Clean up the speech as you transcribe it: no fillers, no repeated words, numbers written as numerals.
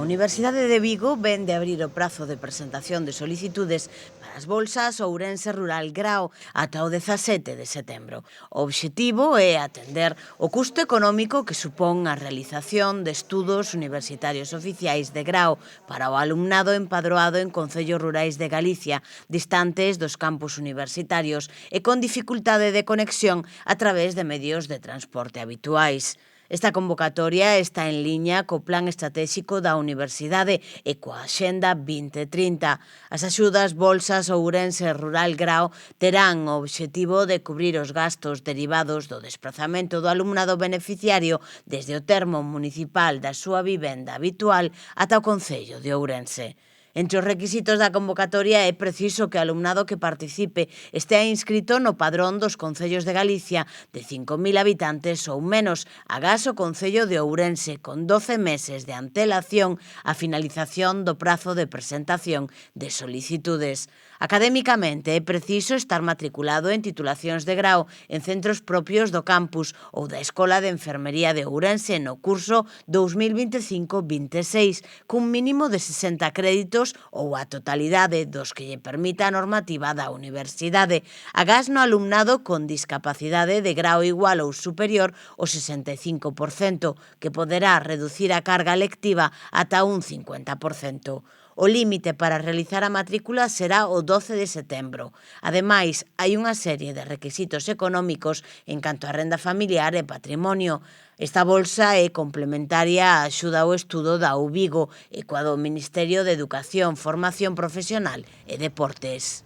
Universidade de Vigo vén de abrir o prazo de presentación de solicitudes para as bolsas Ourense Rural Grao ata o 17 de setembro. O obxectivo é atender o custo económico que supón a realización de estudos universitarios oficiais de grao para o alumnado empadroado en concellos rurais de Galicia, distantes dos campus universitarios e con dificultade de conexión a través de medios de transporte habituais. Esta convocatoria está en liña co Plan Estratégico da Universidade e coa Axenda 2030. As axudas bolsas Ourense Rural Grao terán o obxectivo de cubrir os gastos derivados do desprazamento do alumnado beneficiario desde o termo municipal da súa vivenda habitual ata o concello de Ourense. Entre os requisitos da convocatoria é preciso que o alumnado que participe estea inscrito no padrón dos concellos de Galicia de 5.000 habitantes ou menos, agás o concello de Ourense, con 12 meses de antelación á finalización do prazo de presentación de solicitudes. Académicamente é preciso estar matriculado en titulacións de grao en centros propios do campus ou da Escola de Enfermería de Ourense no curso 2025-26, cun mínimo de 60 créditos ou a totalidade dos que lle permita a normativa da universidade, agás no alumnado con discapacidade de grao igual ou superior ao 65%, que poderá reducir a carga lectiva ata un 50%. O límite para realizar a matrícula será o 12 de setembro. Ademais, hai unha serie de requisitos económicos en canto a renda familiar e patrimonio. Esta bolsa é complementaria á axuda ao estudo da UVigo e coa do Ministerio de Educación, Formación Profesional e Deportes.